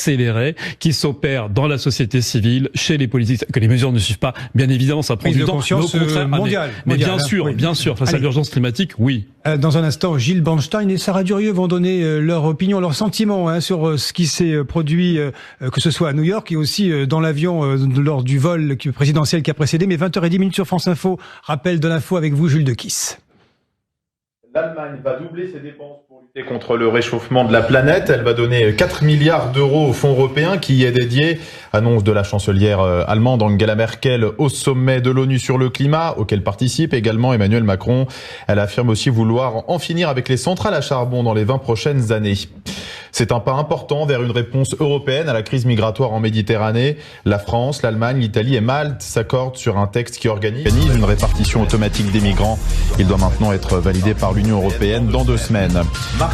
accélérée qui s'opère dans la société civile, chez les politiques, que les mesures ne suivent pas. Bien évidemment, ça prend du temps. Conscience mondiale. Mais bien sûr, face à l'urgence climatique, oui. Dans un instant, Gilles Bernstein et Sarah Durieux vont donner leur opinion, leurs sentiments sur ce qui s'est produit, que ce soit à New York et aussi dans l'avion lors du vol présidentiel qui a précédé. Mais 20h10 sur France Info, rappel de l'info avec vous, Jules Dequiss. L'Allemagne va doubler ses dépenses pour lutter contre le réchauffement de la planète. Elle va donner 4 milliards d'euros au fonds européen qui y est dédié. Annonce de la chancelière allemande Angela Merkel au sommet de l'ONU sur le climat, auquel participe également Emmanuel Macron. Elle affirme aussi vouloir en finir avec les centrales à charbon dans les 20 prochaines années. C'est un pas important vers une réponse européenne à la crise migratoire en Méditerranée. La France, l'Allemagne, l'Italie et Malte s'accordent sur un texte qui organise une répartition automatique des migrants. Il doit maintenant être validé par l'Union européenne dans 2 semaines.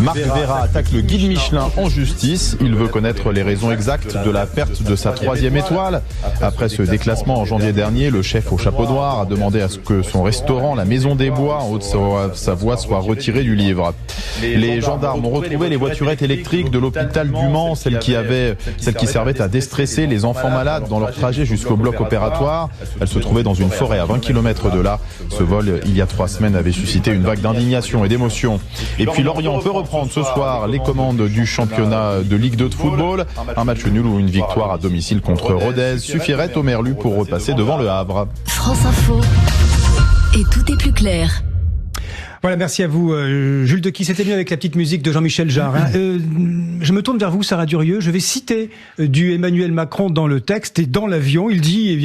Marc Vera attaque le guide Michelin en justice. Il veut connaître les raisons exactes de la perte de sa 3e étoile. Après ce déclassement en janvier dernier, le chef au chapeau noir a demandé à ce que son restaurant, la Maison des Bois, en Haute-Savoie, soit retiré du livre. Les gendarmes ont retrouvé les voiturettes électriques de l'hôpital du Mans, celles qui servaient à déstresser les enfants malades dans leur trajet jusqu'au bloc opératoire. Elles se trouvaient dans une forêt à 20 km de là. Ce vol, il y a 3 semaines, avait suscité une vague d'indignation et d'émotion. Et puis Lorient peut reprendre ce soir les commandes du championnat de Ligue 2 de football. Un match nul ou une victoire à domicile contre Rodez suffirait au Merlu pour repasser devant le Havre. France Info. Et tout est plus clair. Voilà, merci à vous, Jules Dequiss. C'était mieux avec la petite musique de Jean-Michel Jarre. Je me tourne vers vous, Sarah Durieux. Je vais citer du Emmanuel Macron dans le texte et dans l'avion. Il dit,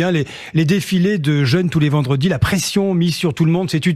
les défilés de jeunes tous les vendredis, la pression mise sur tout le monde, c'est utile.